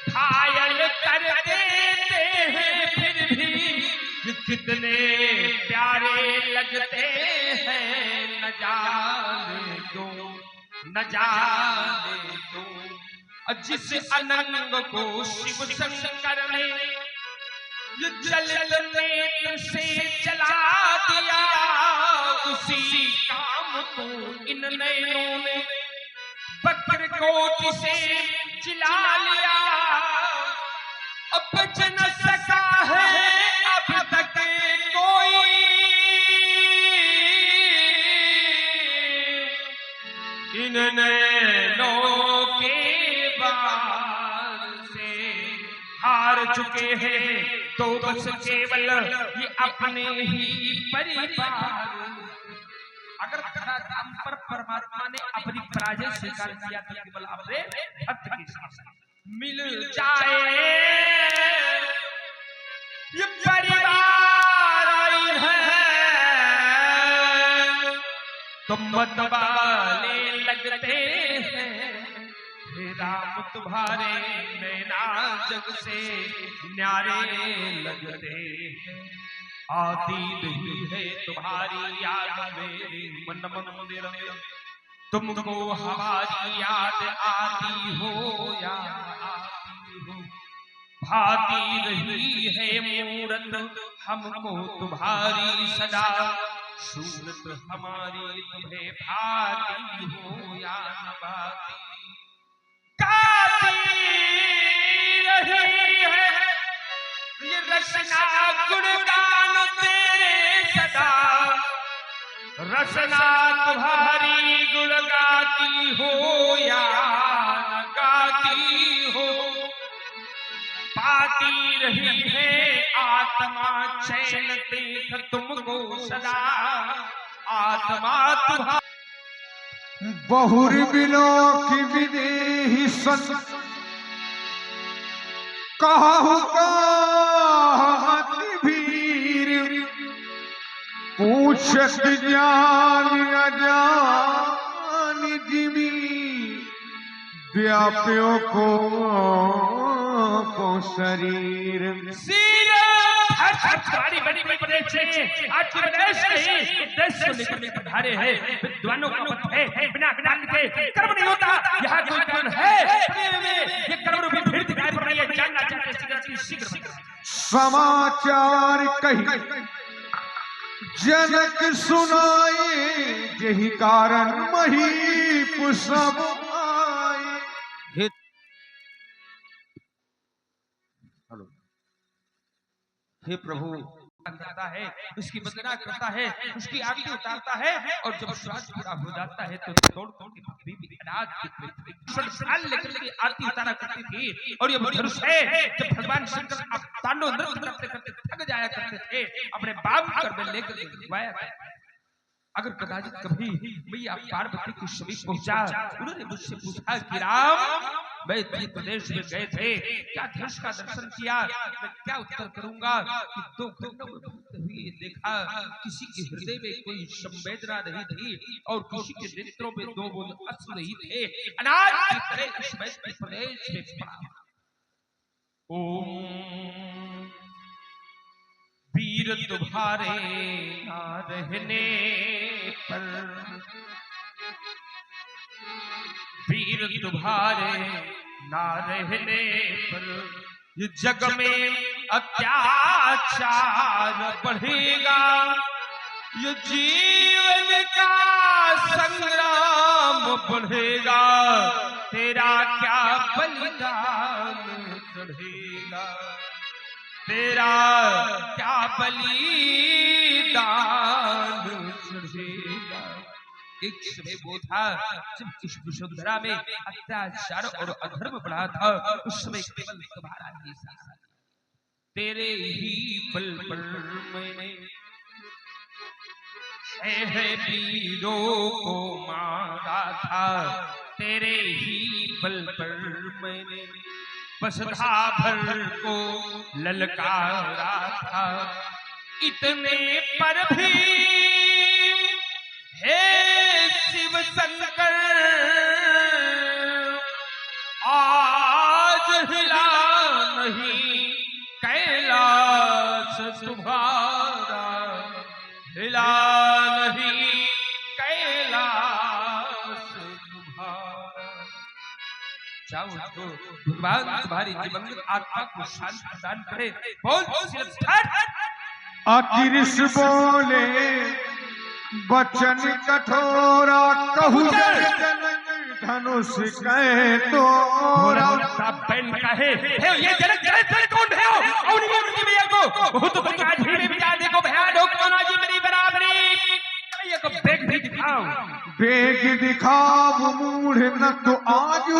घायल कर देते हैं फिर भी कितने प्यारे लगते हैं, न जाने क्यों, न जाने क्यों। जिस अनंग को शिव शंकर ने जल नेत्र से जला दिया, उसी काम को इन नैनों ने बकर कोट से जिला लिया। अब बच न सका है अब तक कोई, इन नैनों के बार से हार चुके हैं तो बस केवल ये अपने ही परिवार। अगर धराधाम पर परमात्मा ने अपनी पराजय स्वीकार किया तो केवल अपने भक्त के साथ मिल जाए ये परिवार आई है, तो मत वाले लगते हैं राम तुम्हारे नैना जग से न्यारे लगते हैं। आती नहीं है तुम्हारी याद मेरे मन मंदिर में, तुमको हमारी याद आती हो या आती हो। भाती रही है मूरत हमको तुम्हारी सदा, सूरत हमारी तुम्हें भाती हो या न भाती। रही है ये रचना गुणगान तेरे सदा, रचना तुम्हारी गुण गाती हो या न गाती हो। पाती रही है आत्मा चैन देख तुमको सदा, आत्मा तुम्हारी बहुर बिलो की विदेही सन कहु कहत भीर, पूछत ज्ञान अजान जिमी, व्याप्यों को शरीर। बड़ी बड़ी प्रदेश आज के प्रदेश नहीं देश को लेकर के पधारे हैं विद्वानों का मत है, बिना ज्ञान के कर्म नहीं होता। यहाँ कोई कौन है ये कर्म रूपी भीड़ दिखाई पड़ रही है, जानना चाहते शीघ्र समाचार कही जनक सुनाए, यही कारण मही सब आए। हे प्रभु करता है, उसकी वंदना करता है, उसकी आरती उतारता है, और जब श्राद्ध पूरा हो जाता है तो तोड़ तोड़ के पृथ्वी में अनाज लेकर के आरती उतारा करती थी। और ये धनुष है जब भगवान शंकर तांडव नृत्य करते करते थक जाया करते थे, अपने बाप कर में लेकर के अगर कदाचित कभी मैया पार्वती के समीप पहुंचा, उन्होंने मुझसे पूछा कि राम मैं प्रदेश में गए थे, क्या धनुष का दर्शन किया, मैं क्या उत्तर करूंगा कि दो घंटों में देखा किसी के हृदय में कोई संवेदना नहीं थी और किसी के नेत्रों में दो बूंद अश्रु नहीं थे, अनाज की तरह इस प्रदेश में पड़ा। ओम वीर तुम्हारे ना रहने पर, वीर तुम्हारे ना रहने पर ये जग में अत्याचार बढ़ेगा, ये जीवन का संग्राम बढ़ेगा, तेरा क्या बलिदान चढ़ेगा, तेरा क्या बलिदान चढ़ेगा। एक समय वो था जब इस वसुंधरा में अत्याचार और अधर्म बढ़ा था, उस समय केवल तुम्हारा ही साथ, तेरे ही बल पर मैंने वीरों को मारा था, तेरे ही बल पर मैंने वसुधा भर को ललकारा था। इतने पर भी हे शिव शंकर आज हिला नहीं कैलाश तुम्हारा, हिला नहीं कैलाश तुम्हारा। जाओ तो भगवान तुम्हारी दिवंगत आत्मा को शांति प्रदान करे। बोल अकिरिस बोले बचन कठोरा, कहू धनुष कहे तोरा। बहन कहे ये जनक जनक कौन है और ये उनकी भैया को बहुत तो तुम आज ही विचार देखो भैया लोग कौन आज मेरी बराबरी। ये को बेग भी दिखाओ, बेग दिखाओ मूढ़ न तो आजू,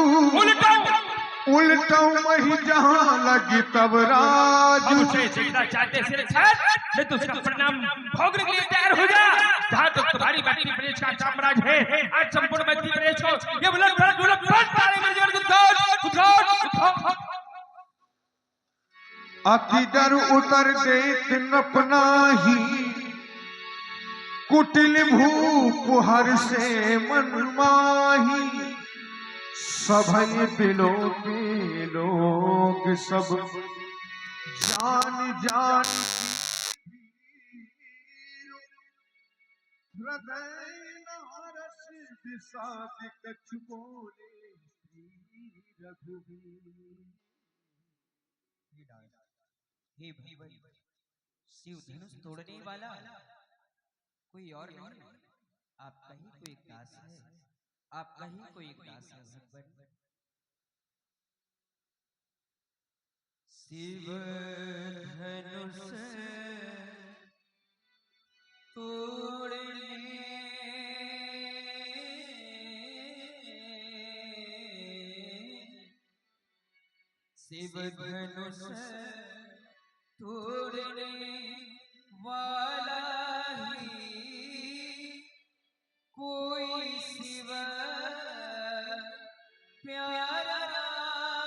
उल्टो वही जहां लगी तब राजू। उसे जितना चाहते सिर छाट मैं तो उसका परिणाम भोगने के लिए तैयार हो जा। जहां तक तुम्हारी बाकी प्रदेश का साम्राज्य है, आज संपूर्ण मध्य प्रदेश को ये बुलंद तारे में जीवन को अति डर उतर देत नपना ही, कुटिल भूप हर से मन माही। सभय बिलो के लोग सब जान जान, हृदय नारस विषाद कछु बोले श्री रघुवीर। हे भगवान, शिव धनुष तोड़ने वाला कोई और नहीं, आपका ही कोई दास है, आपका ही कोई दास है भगवान। शिव धनुष तोड़ने शिव धनुष तोड़ने वाला ही कोई शिव प्यारा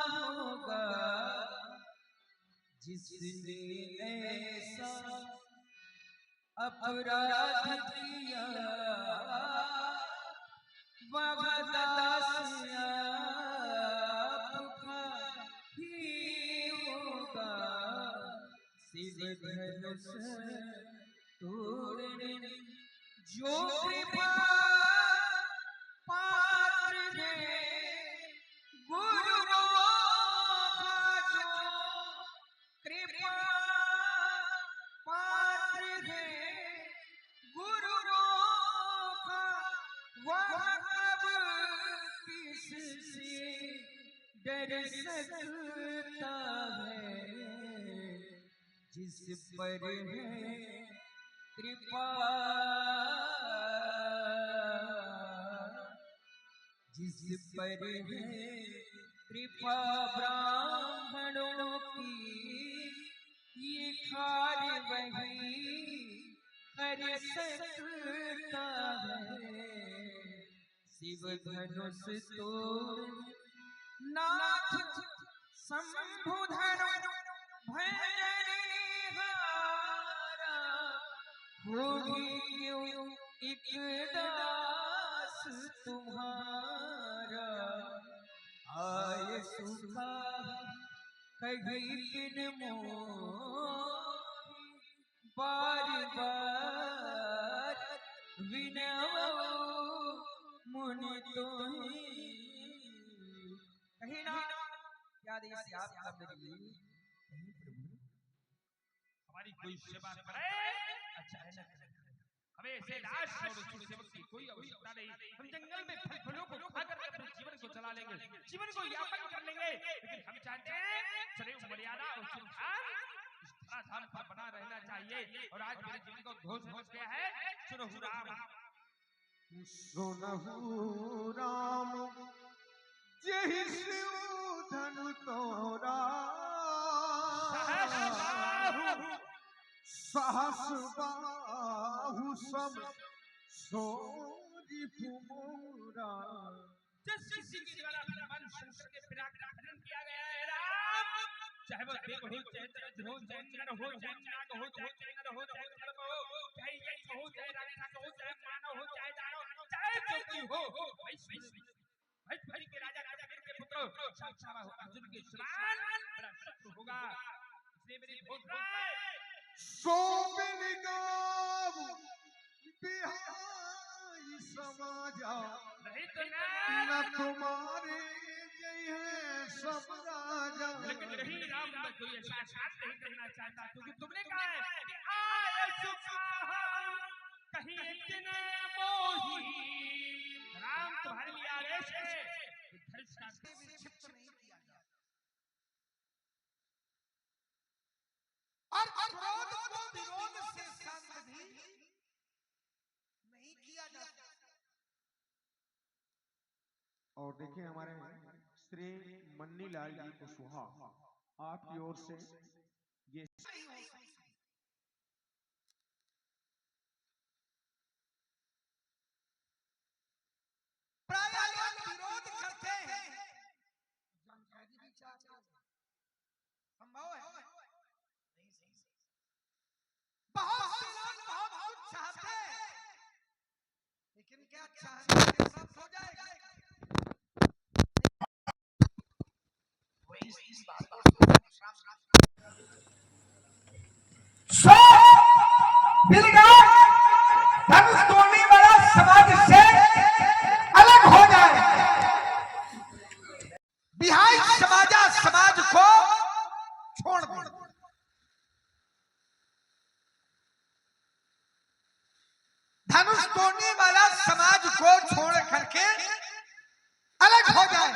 होगा, जिसने ऐसा अपराध किया वह दास आपका ही होगा। शिव धनुष तोड़ने जो कृपा पात्र है, गुरुओं का जो कृपा पात्र है, गुरुओं का वह कब किससे डर सकता है। जिस पर है कृपा, जिस पर है कृपा ब्राह्मणों की, ये खार वही कर सकता है। शिव धनुष तोड़ नाथ शंभु धनु भजन हारा, होगी यूं एक दास तुम्हारा। आय सुखा कहीं बिन मोहि, बार बार विनवो मुनि तोहि। कहीं ना क्या देश आपका मेरी हमारी कोई सेवा करे अच्छा है ना। हमें ऐसे लाश और उसकी सेवक की कोई आवश्यकता नहीं। हम जंगल में फल फलों को खाकर अपने जीवन को चला लेंगे, जीवन को यापन कर लेंगे। लेकिन हम चाहते हैं सदैव मर्यादा और सम्मान इस धराधाम पर बना रहना चाहिए। और आज मेरे जीवन को घोष हो गया है, सुनहु राम सुनहु राम जहि शिव धनु तोरा, सहस बाहु सब सोजी मोरा। जिस किसी के द्वारा भगवान शंकर के पिता का खनन किया गया है राम, चाहे वो देव हो, चाहे दरिद्र हो, चाहे नर हो, चाहे नाग हो, चाहे चंद्र हो, चाहे सर्प हो, चाहे यक्ष हो, चाहे राक्षस हो, चाहे मानव हो, चाहे दानव, चाहे जो कोई हो, भोजपुरी के राजा कबीर के पुत्र शाहबाह अर्जुन के समान बड़ा शत्रु होगा। इसलिए मेरी भोजराय सोबिन गाव बिहाई समाजा नहीं तो न तुम्हारे जय है सब राजा। लेकिन नहीं राम, मैं कोई ऐसा आसान नहीं करना चाहता, क्योंकि तुमने कहा है कि आए सुखा कहीं एक दिन मोही। राम तुम्हारे लिए आदेश है कि धनुष काटने में क्षिप्त नहीं किया जाए। और क्रोध को विरोध से शांत भी नहीं किया जाता। और देखिए हमारे श्री मन्नीलाल जी कुशवाहा आपकी ओर से ये प्राय लोग विरोध करते हैं, जानकारी भी चाहते हैं, संभव है नहीं सही। बहुत से लोग बहुत कुछ चाहते हैं, लेकिन क्या चाहने से सब हो जाएगा? इस बात धनुष तोड़ने वाला समाज से अलग हो जाए। बिहाई समाज को छोड़ दे। धनुष तोड़ने वाला समाज को छोड़ करके अलग हो जाए,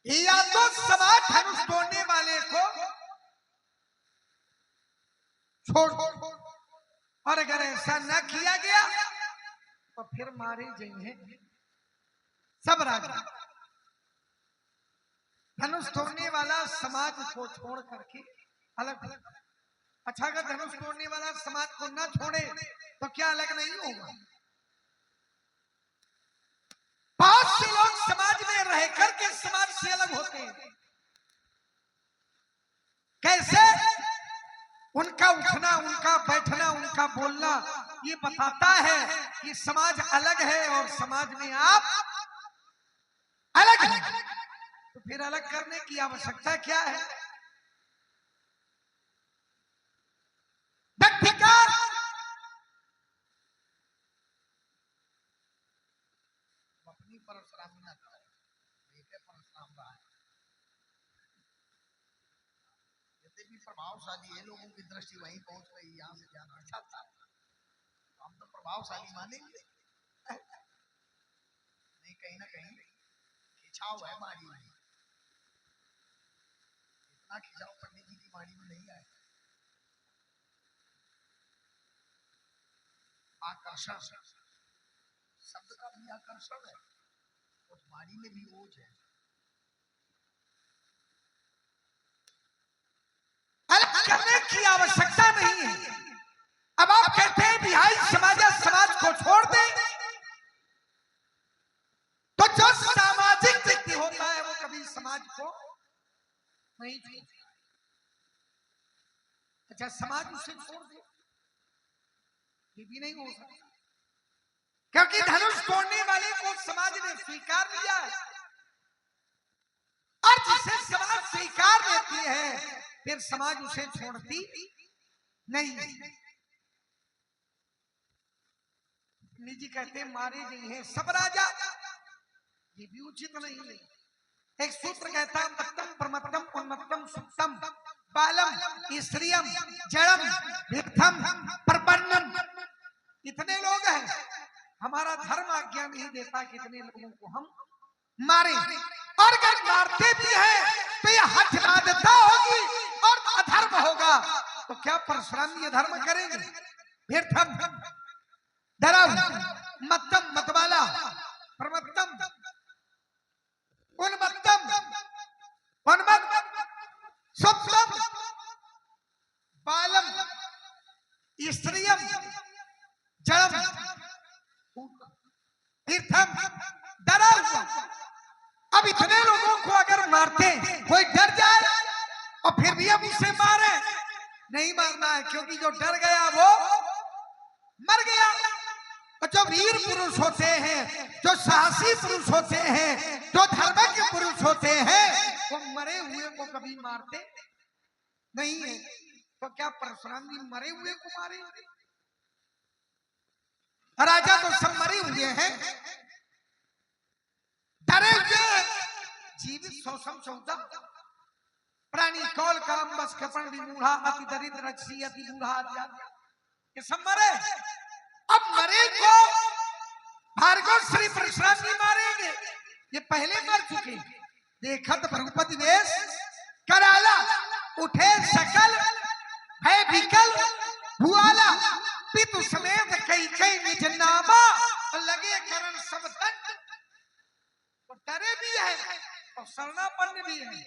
या तो समाज धनुष तोड़ने वाले को छोड़, और अगर ऐसा न किया गया तो फिर मारे जाएंगे सब राजा। धनुष तोड़ने वाला समाज को छोड़ करके अलग। अच्छा, अगर धनुष तोड़ने वाला समाज को न छोड़े तो क्या अलग नहीं होगा? बहुत से लोग समाज में रह करके समाज से अलग होते हैं। कैसे? उनका उठना, उनका बैठना, उनका बोलना ये बताता है कि समाज अलग है और समाज में आप अलग हैं। तो फिर अलग करने की आवश्यकता क्या है? व्यक्तिगत अपनी परशुरामी न करो, परशुराम रहा है। यदि भी प्रभावशाली है, लोगों की दृष्टि वहीं पहुंच रही, यहाँ से जाना अच्छा था, हम तो प्रभावशाली मानेंगे नहीं, कहीं ना कहीं खिंचाव है माड़ी में। इतना खिंचाव पंडित जी की माड़ी में नहीं आया। आकर्षण, शब्द का भी आकर्षण है, उस माड़ी में भी ओज है। अलग करने की आवश्यकता नहीं है। अब आप कहते हैं बिहाई समाज को छोड़ दे, तो जो सामाजिक व्यक्ति होता है वो कभी समाज को नहीं छोड़ता। अच्छा, समाज उसे छोड़ दे, ये भी नहीं हो सकता, क्योंकि धनुष तोड़ने वाले को समाज ने स्वीकार लिया है, और जिसे समाज स्वीकार लेती है फिर समाज उसे छोड़ती नहीं। निजी कहते हैं मारे गए हैं सब राजा, ये भी उचित नहीं है। एक सूत्र कहता है मत्तम प्रमत्तम उन्मत्तम सुप्तम बालम स्त्रियम जड़म भिक्षम प्रपन्नम। इतने लोग हैं, हमारा धर्म आज्ञा नहीं देता कि इतने लोगों को हम मारे, और अगर मारते भी हैं तो ये हठमादता होगी और अधर्म होगा। तो क्या परशुराम ये धर्म करेंगे? भिक्षम धर्म मत्तम मतवाला प्रमत्तम उन्मत्तम उन्मत्त सुप्तम बालम स्त्रियम जड़म तीर्थम डरा हुआ। अब इतने लोगों को अगर मारते कोई डर जाए और फिर भी हम उसे मारे, नहीं मारना है, क्योंकि जो डर गया वो मर गया। और जो वीर पुरुष होते हैं, जो साहसी पुरुष होते हैं, जो धर्मज्ञ पुरुष होते हैं, वो मरे हुए को कभी मारते नहीं है। तो क्या परशुराम जी मरे हुए को मारेंगे? राजा तो सब मरे हुए हैं, डरे हुए, जीवित सौसम सौदा प्राणी कौल काम बस कपण विमूढ़ा अति दरिद्र रक्षी अति बूढ़ा ये सब मरे। अब मरे को भार्गव श्री परशुराम जी मारेंगे, ये पहले मर चुके। देखत भ्रगुपति वेश कराला, उठे सकल है विकल भुआला, पितु समेत कई कई निज नामा, लगे करन सब दंड। तो डरे भी है और शरणापन्न भी है।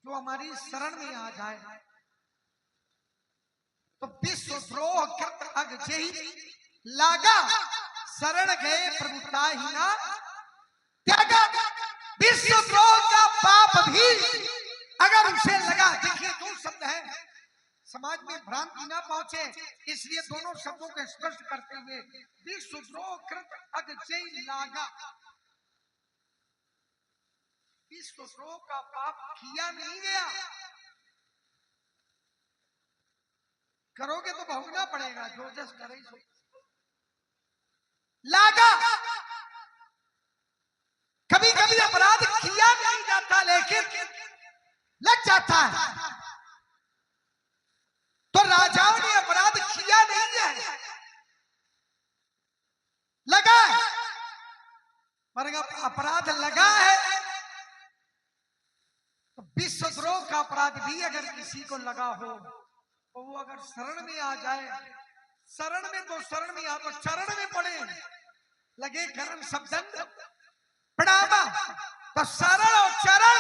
जो हमारी शरण में आ जाए तो विश्वद्रोह कृत अगजेहि लागा, शरण गए प्रभुताहिना त्यागा। विश्वद्रोह का पाप भी अगर उसे लगा, देखिए दो शब्द है, समाज में भ्रांति ना पहुंचे इसलिए दोनों शब्दों को स्पष्ट करते हुए, विश्वद्रोह कृत अगजेहि लागा, विश्वद्रोह का पाप किया नहीं गया, करोगे तो भोगना पड़ेगा, जो जस करे सो लागा। कभी कभी अपराध किया नहीं जाता लेकिन लग जाता है। तो राजाओं ने अपराध किया नहीं है, लगा है, पर अपराध लगा है तो विश्वद्रोह का अपराध भी अगर किसी को लगा हो तो वो अगर शरण में आ जाए, शरण में तो शरण में आ तो चरण में पड़े, लगे करन सब दंड प्रणामा, तो शरण और चरण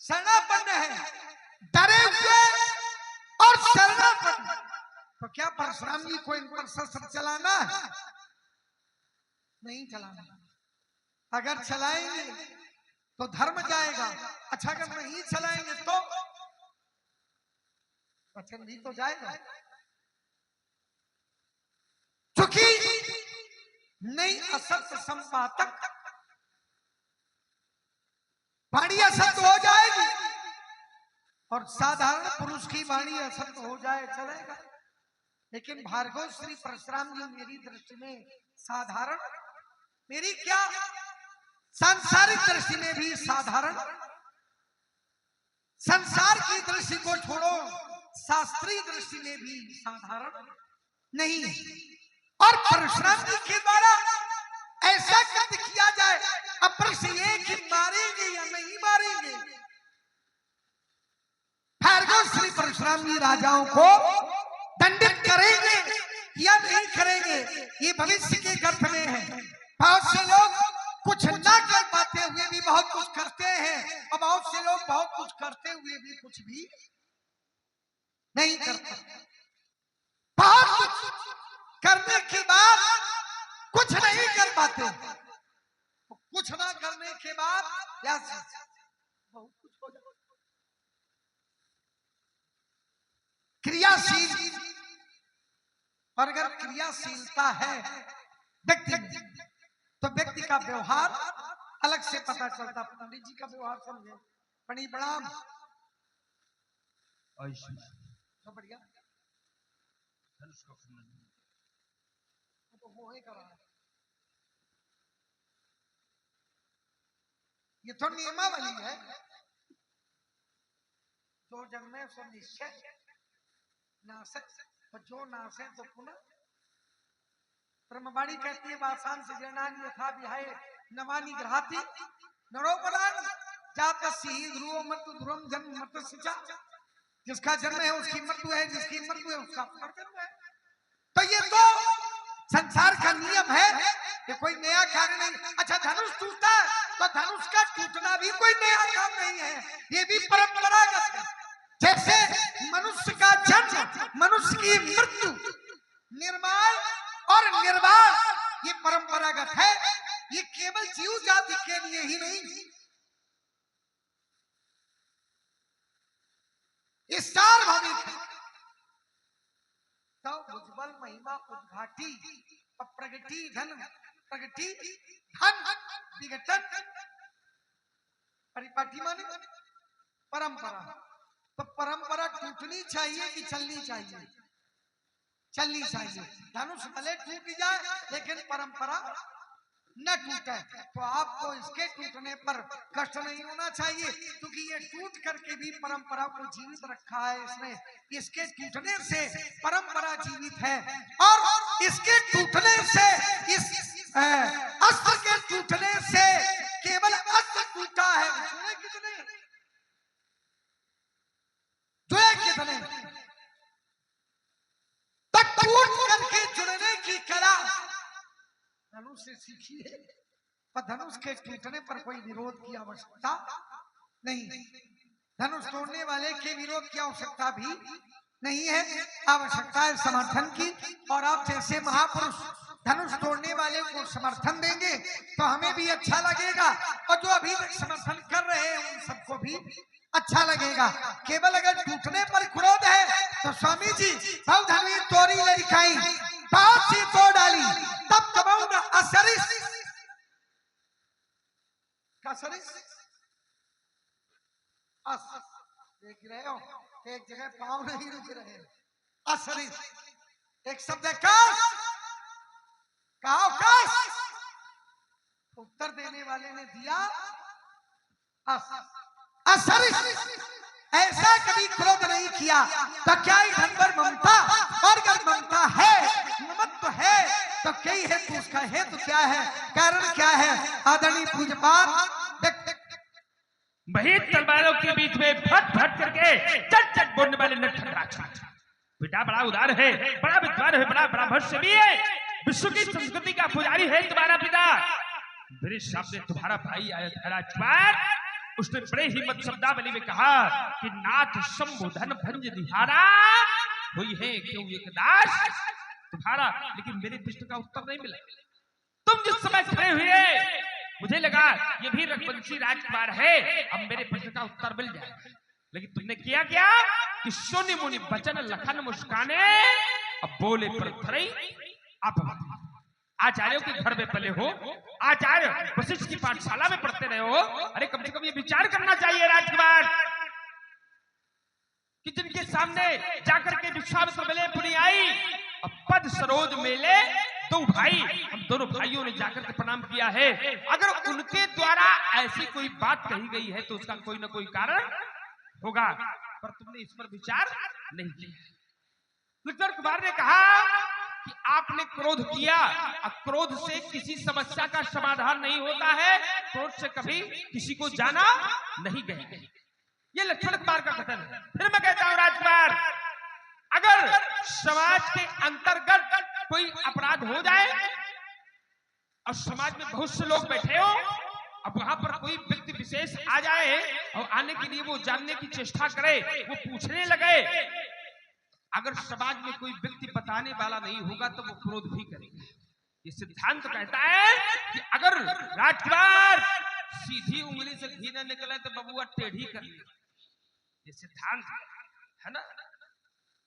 शरणापन्न है, डरे हुए और शरणापन्न। तो क्या परशुराम जी को इन पर शस्त्र चलाना है? नहीं चलाना। अगर चलाएंगे तो धर्म जाएगा, अच्छा अगर नहीं चलाएंगे तो वचन भी तो जाएगा। चूंकि नहीं असत्य संपातक, वाणी असत्य हो जाएगी और साधारण पुरुष की वाणी असत्य हो जाए चलेगा, लेकिन भार्गव श्री परशुराम जी मेरी दृष्टि में साधारण, मेरी क्या सांसारिक दृष्टि में भी साधारण, संसार की दृष्टि को छोड़ो शास्त्रीय दृष्टि में भी साधारण नहीं है। और परशुराम जी के द्वारा ऐसा कृत्य किया जाए, अब प्रश्न ये कि मारेंगे या नहीं मारेंगे। भार्गव श्री परशुराम जी राजाओं को दंडित करेंगे या नहीं करेंगे, ये भविष्य के गर्भ में है। बहुत से लोग कुछ ना कर पाते हुए भी बहुत कुछ करते हैं और बहुत से लोग बहुत कुछ करते हुए भी कुछ भी नहीं करते। बहुत कुछ करने के बाद कुछ नहीं कर पाते, कुछ ना करने के बाद बहुत कुछ हो जाता। क्रियाशील, और अगर क्रियाशीलता है व्यक्ति में तो व्यक्ति का व्यवहार अलग से पता चलता। पंडित जी का व्यवहार समझे, पणी प्रणाम, तो बढ़िया तो वो ही कर रहा है। ये तो नियमावली है, जो जन्मे सो निश्चय नासक, तो जो नासे तो पुनः। ब्रह्मवाणी कहती है वासान से जनानी यथा विहाय नवानी ग्रहाती नरोपरान जात सिहि ध्रुव मृत्यु ध्रुवम जन्म मृत्यु सिचा। जिसका जन्म है उसकी मृत्यु है, जिसकी मृत्यु है उसका पुनर्जन्म है। तो ये तो संसार का नियम है, ये कोई नया कार्य नहीं। अच्छा धनुष टूटता है तो धनुष का टूटना भी कोई नया काम नहीं है, ये भी परंपरागत है। जैसे मनुष्य का जन्म, मनुष्य की मृत्यु, निर्माण और निर्वाण ये परंपरागत है, ये केवल जीव जाति के लिए ही नहीं, ये सार्वभौमिक है। तव भुजबल महिमा उद्घाटी प्रगति धन प्रगति धन विघटन परिपाटी माने परंपरा। तो परंपरा टूटनी चाहिए कि चलनी चाहिए? चलनी चाहिए। धनुष भले टूट जाए लेकिन परंपरा न टूटे। तो आपको इसके टूटने पर कष्ट नहीं होना चाहिए, क्योंकि ये टूट करके भी परंपरा को जीवित रखा है इसने। इसके टूटने से परंपरा जीवित है, और इसके टूटने से, इस अस्त्र के टूटने से केवल अस्त्र टूटा है। जुड़े कितने, जुड़े कितने, तक टूट करके जुड़ने की कला धनुष से सीखिए। पर धनुष के टूटने पर कोई विरोध की आवश्यकता नहीं। धनुष तोड़ने वाले के विरोध की आवश्यकता भी नहीं है, आवश्यकता है समर्थन की। और आप जैसे महापुरुष धनुष तोड़ने वाले को समर्थन देंगे तो हमें भी अच्छा लगेगा, और जो अभी तक समर्थन कर रहे हैं उन सबको भी अच्छा लगेगा। केवल अगर टूटने पर क्रोध है तो स्वामी जी भाव धनुष तोड़ी लड़काई बात सी तोड़ डाली, तब कमाऊंगा असरिस का सरिस अस देख रहे हो, एक जगह पांव नहीं रुक रहे। असरिस एक शब्द है काश, कहा काश, उत्तर देने वाले ने दिया अस। असरिस ऐसा कभी क्रोध नहीं किया, तो क्या इधर पर ममता, और अगर ममता है, ममत्व है, तो कई है तो उसका है तो क्या है, कारण क्या है? आदरणीय पूज्यपाद वही तलवारों के बीच में फट फट करके चट चट बोलने वाले नटखट राक्षस। बेटा बड़ा उदार है, बड़ा विद्वान है, बड़ा ब्राह्मण भी है, विश्व की संस्कृति का पुजारी है तुम्हारा पिता। मेरे सामने तुम्हारा भाई आया था राजकुमार, उसने बड़े ही मत शब्दावली में कहा कि नाथ संबोधन भंज दिहारा हुई है क्यों एक दास तुम्हारा, लेकिन मेरे प्रश्न का उत्तर नहीं मिला। तुम जिस समय खड़े हुए मुझे लगा ये भी रघुवंशी राजकुमार है, अब मेरे प्रश्न का उत्तर मिल जाएगा, लेकिन तुमने किया क्या कि सोनी मुनि बचन लखन मुस्काने, अब बोले पर थरई आप आचार्यों के घर में पले हो, आचार्य वशिष्ठ की पाठशाला में पढ़ते रहे हो, अरे कम से कम ये विचार करना चाहिए राजकुमार कि जिनके सामने जाकर के विश्वामित्र मिले पुनि आई, अब पद सरोज मेले दो भाई, हम दोनों भाइयों ने जाकर के प्रणाम किया है। अगर उनके द्वारा ऐसी कोई बात कही गई है तो उसका कोई ना कोई कारण होगा, पर तुमने इस पर विचार नहीं किया। विक्टर कुमार ने कहा कि आपने क्रोध किया, अब क्रोध से किसी समस्या का समाधान नहीं होता है, क्रोध से कभी किसी को जाना नहीं गई। ये लक्ष्मण कुमार का कथन है। फिर मैं कहता हूं राजकुमार, अगर समाज के अंतर्गत कोई अपराध हो जाए और समाज में बहुत से लोग बैठे हो, अब वहां पर कोई व्यक्ति विशेष आ जाए और आने के लिए वो जानने की चेष्टा करे, वो पूछने लगे, अगर समाज में कोई व्यक्ति बताने वाला नहीं होगा तो वो क्रोध भी करेगा। ये सिद्धांत कहता है कि अगर राजकुमार सीधी उंगली से घी न निकले तो बबुआ टेढ़ी कर ले, ये सिद्धांत है ना।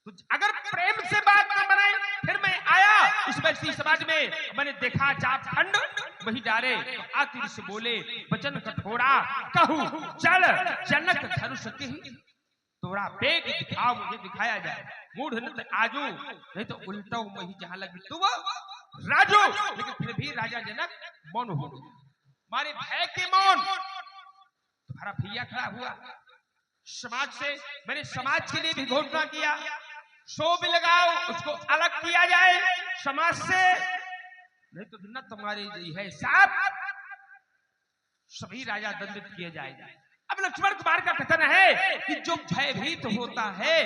तो अगर प्रेम से बात न बनाए, फिर मैं आया इस वैसी समाज में, मैंने देखा चाप खंड वही डारे, आतिर से बोले वचन कठोरा, कहूं चल जनक धनुष के ही तोरा बेग दिखाओ, मुझे दिखाया जाए, मूढ़ न आजू, नहीं तो उल्टा वही जहां लगी तू राजू। लेकिन फिर भी राजा जनक मौन हो गए, मारे भय के मौन। तुम्हारा भैया खड़ा हुआ, समाज से मैंने समाज के लिए भी घोषणा किया, शो भी लगाओ, उसको अलग किया जाए समाज से, नहीं तो न तुम्हारी है साहब, सभी राजा दंडित किए जाएंगे। अब लक्ष्मण कुमार का कथन है कि जो भयभीत होता है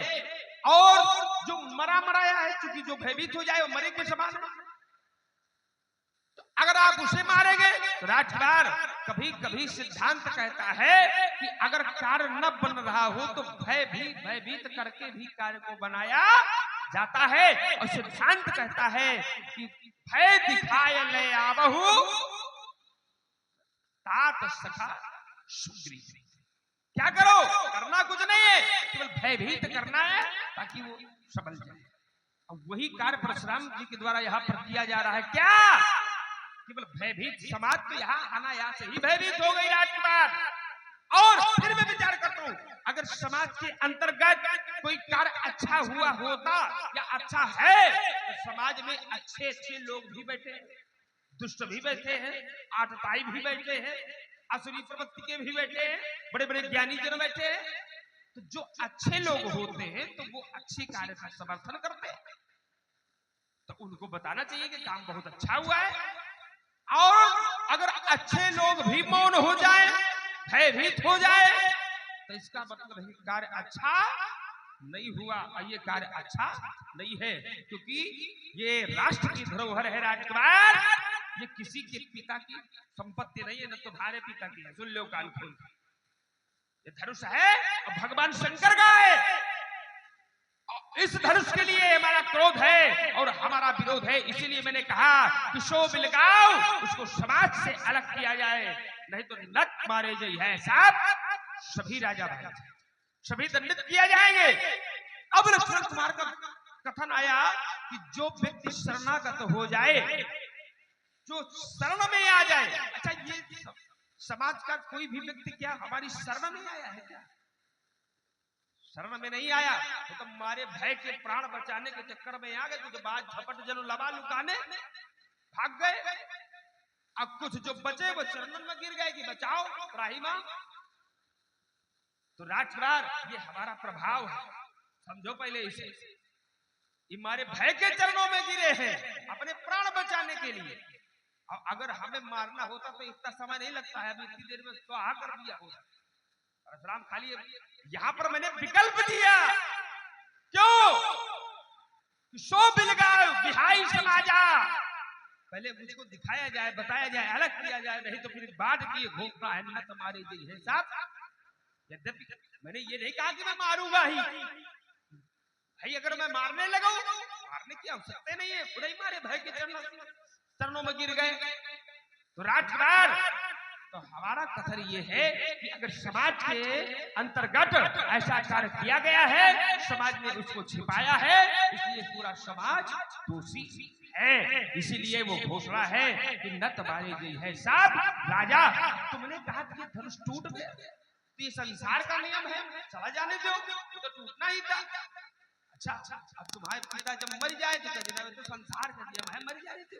और जो मरा मराया है, क्योंकि जो भयभीत हो जाए वो मरे के समान है, तो अगर आप उसे मारेंगे तो राजकुमार कभी कभी सिद्धांत कहता है कि अगर कार्य न बन रहा हो तो भयभीत करके भी कार्य को बनाया जाता है। और सिद्धांत कहता है कि भय दिखाए ले आवहु तात सखा सुग्रीव। क्या करो, करना कुछ नहीं है, केवल भयभीत करना है ताकि वो संभल जाए। अब वही कार्य परशुराम जी के द्वारा यहाँ पर किया जा रहा है। क्या केवल भयभीत समाज तो यहाँ अनायास ही भयभीत हो गई राजकुमार। और फिर मैं विचार करता हूँ, अगर समाज के अंतर्गत कोई कार्य अच्छा हुआ होता या अच्छा है तो समाज में अच्छे अच्छे लोग भी बैठे हैं, दुष्ट भी बैठे हैं, आतताई भी बैठे हैं, असुरी प्रवृत्ति के भी बैठे हैं, बड़े बड़े ज्ञानी जन बैठे हैं। तो जो अच्छे लोग होते हैं तो वो अच्छे कार्य का समर्थन करते हैं, तो उनको बताना चाहिए कि काम बहुत अच्छा हुआ है। और अगर अच्छे लोग भी मौन हो जाए, भयभीत हो जाए, तो इसका मतलब है कार्य अच्छा नहीं हुआ और ये कार्य अच्छा नहीं है, क्योंकि ये राष्ट्र की धरोहर है राजकुमार। ये किसी के पिता की संपत्ति नहीं है, न तुम्हारे पिता की है। सुन लो कान खोल, ये धनुष है और भगवान शंकर का है। इस धनुष के लिए हमारा क्रोध है और हमारा विरोध है। इसीलिए मैंने कहा कि शो बिलगाओ, उसको समाज से अलग किया जाए, नहीं तो नट मारे जो है साहब, सभी राजा भाई सभी दंडित किया जाएंगे। अब लक्ष्मण कुमार का कथन आया कि जो व्यक्ति शरणागत हो जाए, जो शरण में आ जाए। अच्छा, ये समाज का कोई भी व्यक्ति क्या हमारी शरण में आया है? क्या शरण में नहीं आया तो तुम्हारे भय के प्राण बचाने के चक्कर में आ गए, कुछ बात झपट जनो लबा लुकाने भाग गए। अब कुछ जो बचे वो चरणन में गिर गए कि बचाओ राहिमा। तो राजकुमार ये हमारा प्रभाव है, समझो पहले इसे। ये हमारे भय के चरणों में गिरे हैं अपने प्राण बचाने के लिए। और अगर हमें मारना होता तो इतना समय नहीं लगता है, अभी इतनी देर में स्वाहा कर दिया होता। परशुराम खाली यहाँ पर मैंने विकल्प दिया, क्यों? सो बिलगाओ बिहाई समाजा, पहले मुझको दिखाया जाए, बताया जाए, अलग किया जाए, नहीं तो फिर बाद की घोषणा है ना तुम्हारे जी है साहब। यद्यपि मैंने ये नहीं कहा कि मैं मारूंगा ही भाई, अगर मैं मारने लगा, मारने की आवश्यकता नहीं है, खुद ही मारे भय के चरणों में गिर गए। तो राजकुमार, तो हमारा कथन ये है कि अगर समाज के अंतर्गत ऐसा कार्य किया गया है, समाज ने उसको छिपाया है, इसलिए पूरा समाज दोषी है। इसीलिए वो घोषणा है कि न तुम्हारे जी है साहब राजा। तुमने कहा कि ये धनुष टूट गया, तो ये संसार का नियम है, चला जाने दो, तो टूटना ही था। अच्छा, अब तुम्हारे पिता जब मर जाए तो संसार का नियम है, मर जाए थे,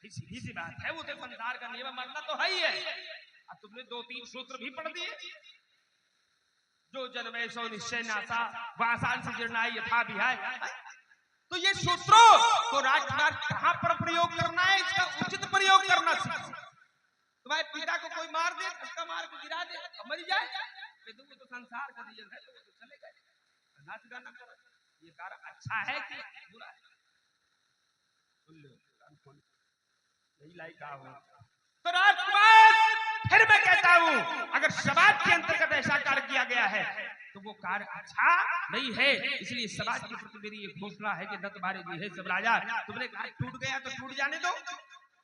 सीधी सी बात है, वो तो संसार का नियम, मरना तो है ही है। अब तुमने 2-3 सूत्र भी पढ़ दिए, जो जन्मे सो निश्चय नासा वासान से जीर्णाय यथा विहाय। तो ये सूत्रों को राजकुमार कहां पर प्रयोग करना है, इसका उचित प्रयोग करना सीखो। तुम्हारे पिता को कोई मार दे, धक्का मार के गिरा दे, मर जाए, तो संसार का नियम है, तो चले गए, नाच गाना करो। ये कार्य अच्छा है कि बुरा है? यही लाइक हो। तो राजकुमार, फिर मैं कहता हूं, अगर समाज के अंतर्गत ऐसा कार्य किया गया है तो वो कार्य अच्छा नहीं है। इसलिए समाज के प्रति मेरी ये घोषणा है कि न तुम्हारे जी है सब राजा। तुमने कहा टूट गया तो टूट जाने दो।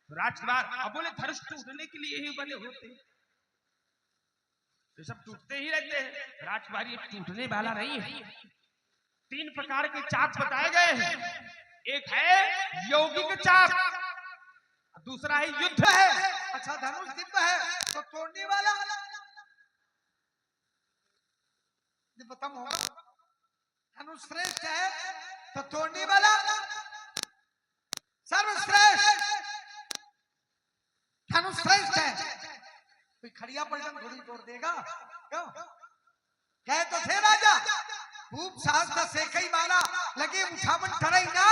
राजकुमार अब बोले धनुष टूटने के लिए ही बने होते हैं, ये सब टूटते ही रहते हैं। राजकुमार ये टूटने वाला नहीं है। 3 प्रकार के चाप बताए गए हैं। एक है यौगिक चाप, दूसरा है युद्ध है। अच्छा, धनुष दिव्य है तो तोड़ने वाला दिव्यतम होगा। धनुष श्रेष्ठ है तो तोड़ने वाला सर्वश्रेष्ठ। धनुष श्रेष्ठ है, कोई खड़िया पलटन थोड़ी तोड़ देगा। क्यों कहे तो थे राजा, भूप साहस से कई बारा लगे उठावन ठरई ना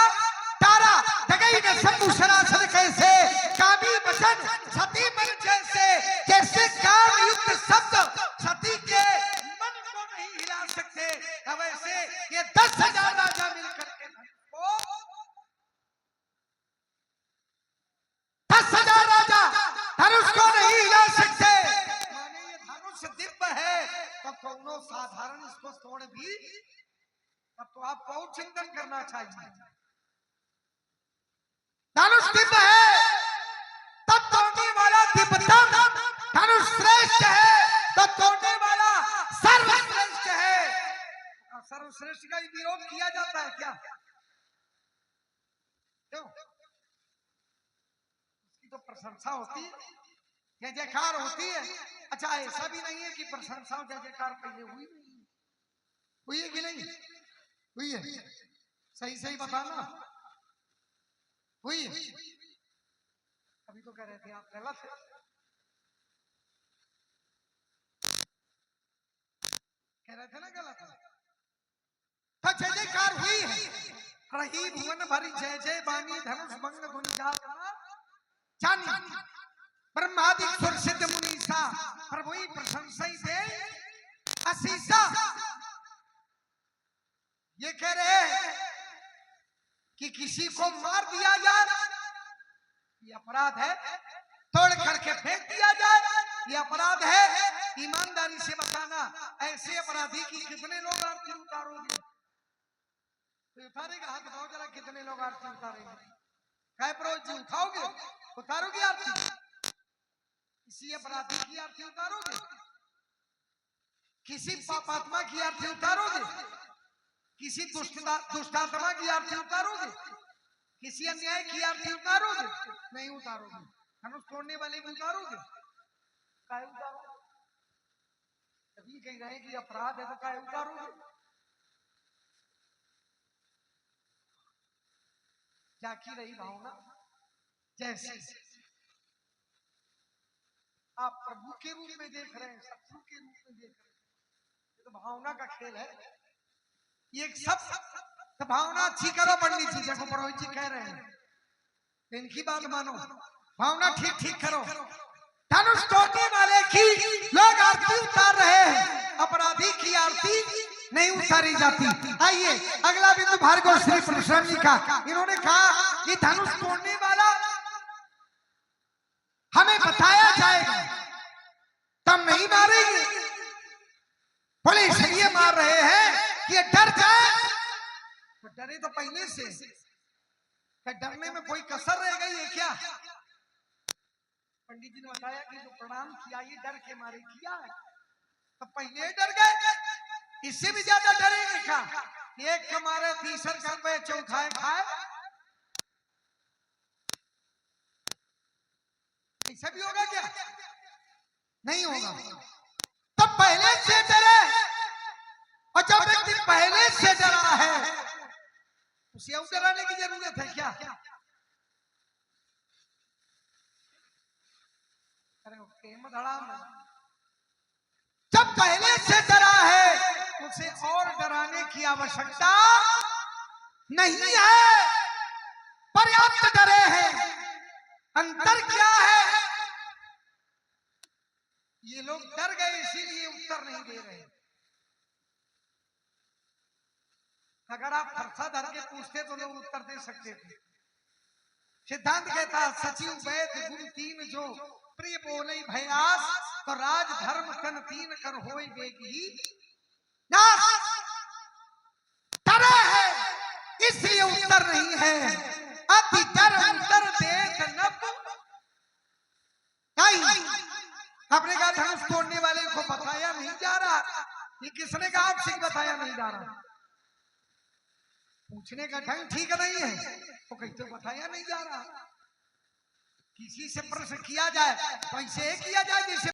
तारा दगई न शंभु सरासर कैसे कामी बचन सती मन जैसे। कैसे काम युक्त शब्द सती के मन को नहीं हिला सकते, अब ऐसे ये 10,000 राजा मिलकर के को 10,000 राजा धनुष को नहीं हिला सकते। माने ये धनुष दिव्य है तो कौनो साधारण इसको तोड़ भी, तब तो आपको चिंतन करना चाहिए। धनुष दिव्य है तब तोड़ने वाला दिव्यतम, धनुष श्रेष्ठ है तब तोड़ने वाला सर्वश्रेष्ठ है। सर्वश्रेष्ठ का विरोध किया तो प्रशंसा होती है, जय जयकार होती है। अच्छा ऐसा भी नहीं है कि प्रशंसा और जय जयकार पहले हुई नहीं, हुई है कि नहीं हुई है? सही सही बताना, हुई है? अभी तो कह रहे थे आप गलत है, कह रहे थे ना गलत है। तो जय जयकार हुई है, रही भुवन भरी जय जय बानी, धनुष भंग धुन जानी, ब्रह्मादि सुर सिद्ध मुनीसा, प्रभु ही प्रशंसा दे असीसा। ये कह रहे हैं कि किसी को मार दिया जाए ये अपराध है, तोड़ करके फेंक दिया जाए ये अपराध है। ईमानदारी से बताना, ऐसे अपराधी की कितने लोग आरती उतारोगे? तो उतारेगा हाथ बताओ जरा, कितने लोग आरती उतारेंगे? काय परोज जी उठाओगे, उतारोगे आरती? किसी अपराधी की आरती उतारोगे? किसी पापात्मा की आरती उतारोगे? किसी दुष्टात्मा की आरती उतारोगे? किसी अन्याय की आरती उतारोगे? नहीं उतारोगे। धनुष तोड़ने वाले भी उतारोगे? काय उतारोगे? तभी कह रहे हैं कि अपराध है तो काय उतारोगे? जाकी रही भावना, जैसे आप प्रभु के रूप में देख रहे हैं, शत्रु के रूप में देख रहे हैं, ये तो भावना का खेल है। ये सब तो भावना अच्छी करो पंडित जी, देखो पुरोहित जी कह रहे हैं, इनकी बात मानो, भावना ठीक ठीक करो। धनुष तोड़ने वाले की लोग आरती उतार रहे हैं, अपराधी की आरती नहीं उतारी जाती। आइए अगला बिंदु भार्गव श्री परशुराम जी का, इन्होंने कहा कि धनुष तोड़ने वाला हमें बताया जाएगा तब नहीं मारेंगे। बोले इसलिए मार रहे हैं कि ये डर जाए। तो डरे तो पहले से, क्या डरने में कोई कसर रह गई है क्या? पंडित जी ने बताया कि जो प्रणाम किया ये डर के मारे किया है, तो पहले डर गए, इससे भी ज्यादा डरेंगे क्या? एक कमारे तीसर कर पे चौखाए खाए, ऐसा भी होगा क्या? नहीं होगा। तो पहले से डरे, और जब व्यक्ति पहले से डरा है उसे और डराने की जरूरत है क्या? जब पहले से डरा है उसे और डराने की आवश्यकता नहीं है, पर्याप्त डरे हैं। अंतर क्या है? ये लोग डर गए इसीलिए उत्तर नहीं दे रहे। अगर आप फरसा धर के पूछते तो लोग उत्तर दे सकते थे। सिद्धांत कहता सचिव वैद्य गुरु तीन जो प्रिय बोले भयास, तो राज धर्म तन तीन कर होए बेगी नाश। डरे है इसलिए उत्तर नहीं है, अति डर उत्तर देख नब नहीं। आपने कहा धनुष तोड़ने वाले को बताया नहीं जा रहा, ये किसने कहा आपसे बताया नहीं जा रहा? पूछने का ढंग ठीक नहीं है तो कहीं तो बताया नहीं जा रहा। किसी से प्रश्न किया जाए तो ऐसे किया जाए जैसे